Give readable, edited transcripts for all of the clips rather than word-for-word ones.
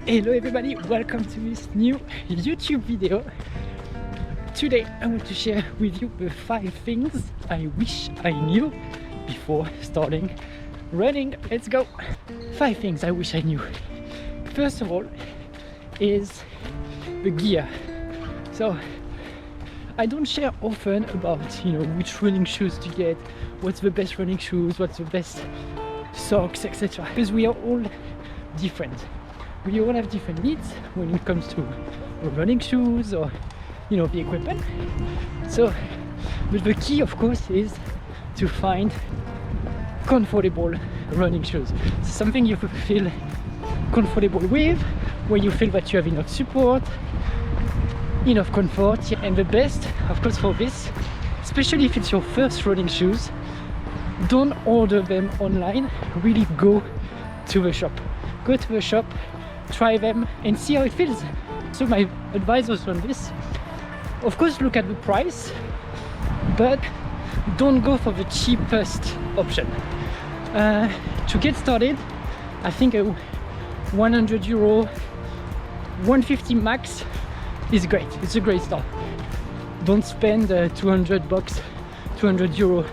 Hello everybody, welcome to this new YouTube video. Today I want to share with you the 5 things I wish I knew before starting running. Let's go! 5 things I wish I knew. First of all is the gear. So I don't share often about which running shoes to get, what's the best running shoes, what's the best socks, etc. Because we are all different. We all have different needs when it comes to running shoes or the equipment. So but the key of course is to find comfortable running shoes. It's something you feel comfortable with, where you feel that you have enough support, enough comfort. And the best of course for this, especially if it's your first running shoes, don't order them online. Really go to the shop, try them and see how it feels. So my advice also on this, of course look at the price, but don't go for the cheapest option. To get started, I think a 100 euro, 150 max is great. It's a great start. Don't spend 200 bucks, 200 euro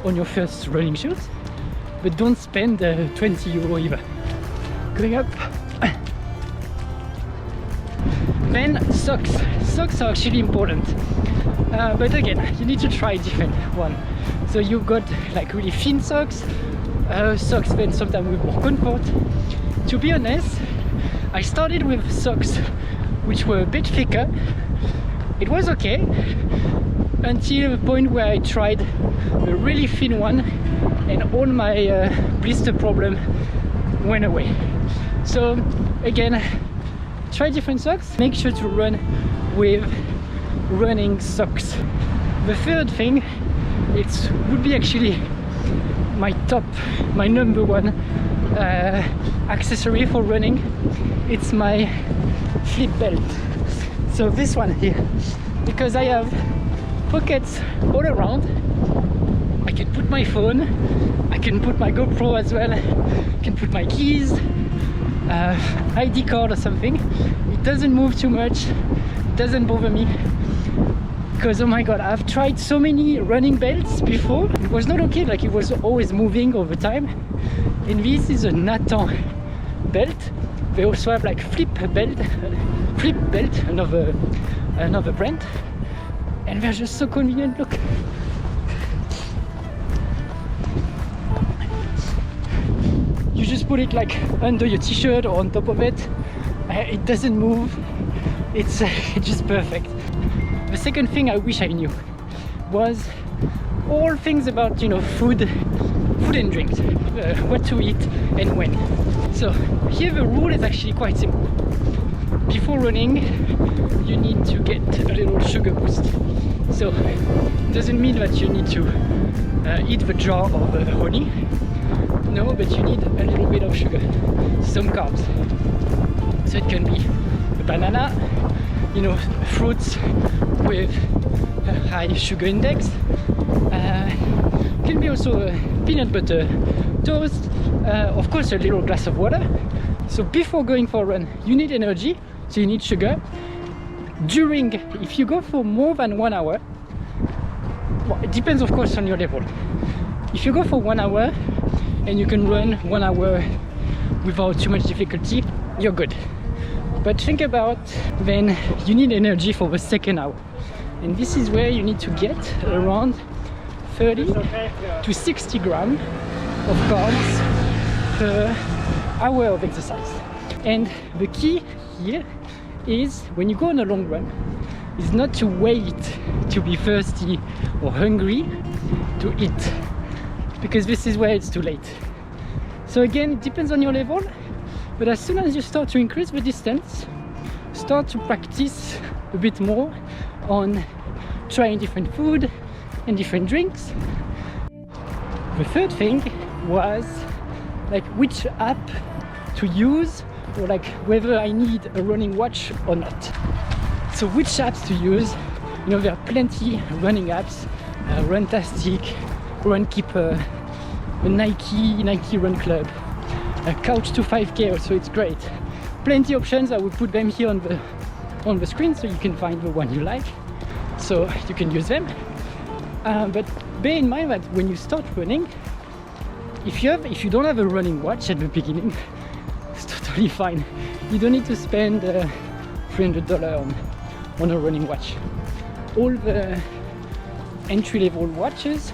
on your first running shoes, but don't spend 20 euro either. Going up. Then socks. Socks are actually important, but again you need to try different one. So you've got like really thin socks, socks then sometimes with more comfort. To be honest, I started with socks which were a bit thicker. It was okay until the point where I tried a really thin one and all my blister problem went away. So again, try different socks. Make sure to run with running socks. The third thing, it would be actually my number one accessory for running. It's my flip belt. So this one here, because I have pockets all around. I can put my phone, I can put my GoPro as well, I can put my keys, ID card or something. It doesn't move too much, it doesn't bother me, because oh my god, I've tried so many running belts before. It was not okay, like it was always moving all the time. And this is a Nathan belt. They also have like flip belt, another brand, and they're just so convenient. Look, you just put it like under your t-shirt or on top of it. It doesn't move. It's just perfect. The second thing I wish I knew was all things about food and drinks, what to eat and when. So here the rule is actually quite simple. Before running, you need to get a little sugar boost. So it doesn't mean that you need to eat the jar of honey. No, but you need a little bit of sugar, some carbs. So it can be a banana, fruits with a high sugar index. It can be also a peanut butter toast, of course a little glass of water. So before going for a run, you need energy, so you need sugar. If you go for more than 1 hour, well, it depends of course on your level. If you go for 1 hour and you can run 1 hour without too much difficulty, you're good. But think about then you need energy for the second hour, and this is where you need to get around 30 to 60 grams of carbs per hour of exercise. And the key here is, when you go on a long run, is not to wait to be thirsty or hungry to eat, because this is where it's too late. So again, it depends on your level, but as soon as you start to increase the distance, start to practice a bit more on trying different food and different drinks. The third thing was like which app to use, or like whether I need a running watch or not. So which apps to use? There are plenty of running apps, Runtastic, Runkeeper, Nike Run Club, Couch to 5K also, it's great. plenty options. I will put them here on the screen so you can find the one you like, so you can use them. But bear in mind that when you start running, if you don't have a running watch at the beginning, it's totally fine. You don't need to spend $300 on a running watch. All the entry-level watches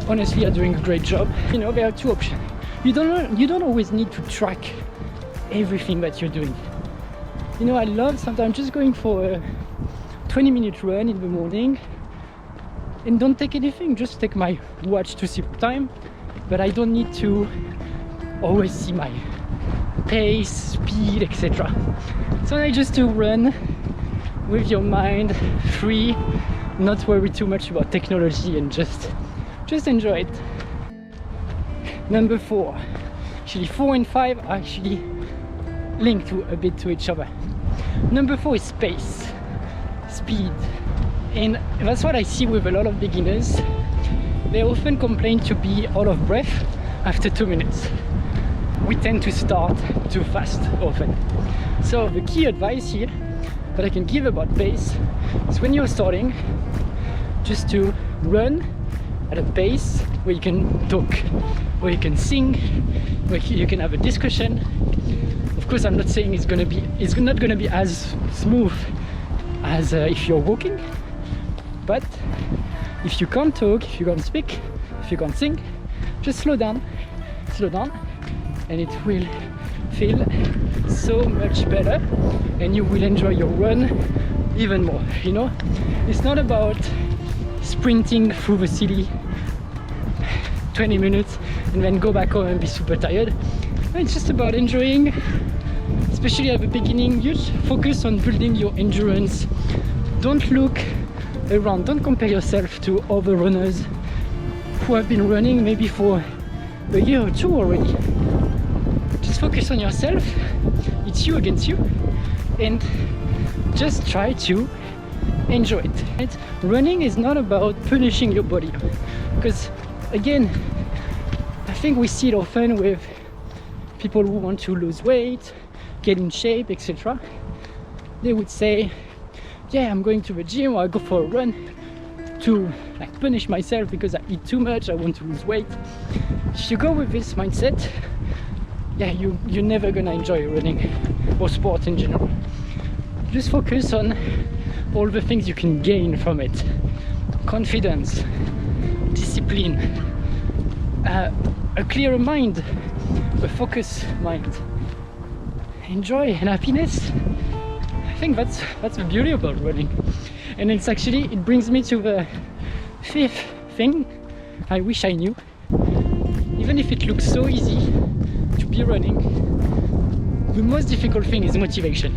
honestly are doing a great job. You know, there are two options. You don't always need to track everything that you're doing. You know, I love sometimes just going for a 20-minute run in the morning and don't take anything, just take my watch to see the time, but I don't need to always see my pace, speed, etc. So I just to run with your mind free, not worry too much about technology, and just enjoy it. Number 4, actually 4 and 5 are actually linked a bit to each other. Number 4 is pace, speed, and that's what I see with a lot of beginners. They often complain to be out of breath after 2 minutes. We tend to start too fast often. So the key advice here that I can give about pace is when you're starting, just to run at a pace where you can talk, where you can sing, where you can have a discussion. Of course, I'm not saying it's not gonna be as smooth as if you're walking, but if you can't talk, if you can't speak, if you can't sing, just slow down, and it will feel so much better, and you will enjoy your run even more. You know, it's not about sprinting through the city 20 minutes and then go back home and be super tired. It's just about enjoying, especially at the beginning. You just focus on building your endurance. Don't look around, don't compare yourself to other runners who have been running maybe for a year or two already. Just focus on yourself. It's you against you, and just try to enjoy it. Right? Running is not about punishing your body, because again, I think we see it often with people who want to lose weight, get in shape, etc. They would say, yeah, I'm going to the gym, or I go for a run to like punish myself because I eat too much, I want to lose weight. If you go with this mindset, yeah, you're never gonna enjoy running or sport in general. Just focus on all the things you can gain from it. Confidence, discipline, a clearer mind, a focused mind, enjoy and happiness. I think that's the beauty about running. And it's actually, it brings me to the 5th thing I wish I knew. Even if it looks so easy to be running, the most difficult thing is motivation.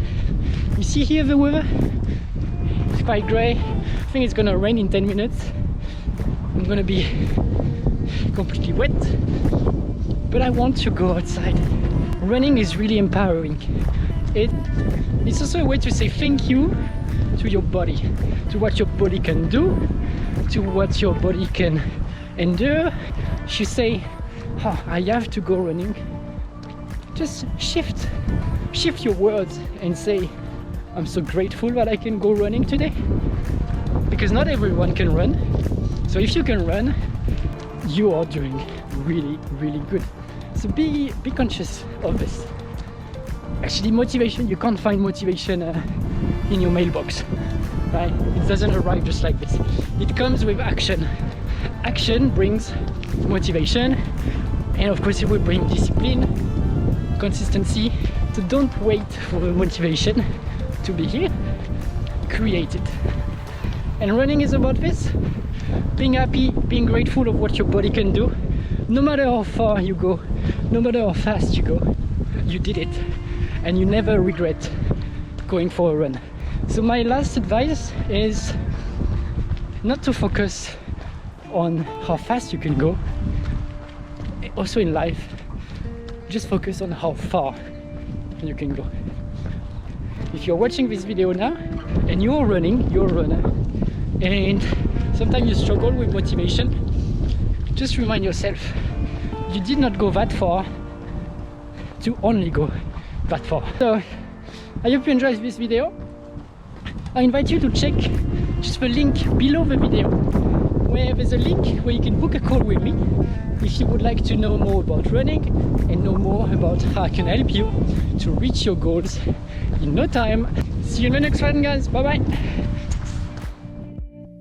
You see here the weather? It's quite grey. I think it's gonna rain in 10 minutes. I'm gonna be completely wet, but I want to go outside. Running is really empowering. It's also a way to say thank you to your body, to what your body can do, to what your body can endure. If you say, oh, I have to go running, just shift your words and say, I'm so grateful that I can go running today, because not everyone can run. So if you can run, you are doing really, really good. So be conscious of this. Actually, motivation, you can't find motivation in your mailbox, right? It doesn't arrive just like this. It comes with action. Action brings motivation, and of course it will bring discipline, consistency. So don't wait for the motivation to be here, create it. And running is about this: being happy, being grateful of what your body can do. No matter how far you go, no matter how fast you go, you did it, and you never regret going for a run. So my last advice is not to focus on how fast you can go. Also in life, just focus on how far you can go. If you're watching this video now and you're running, you're a runner, and sometimes you struggle with motivation, just remind yourself, you did not go that far to only go platform. So I hope you enjoyed this video. I invite you to check just the link below the video, where there's a link where you can book a call with me if you would like to know more about running and know more about how I can help you to reach your goals in no time. See you in the next one, guys. Bye bye.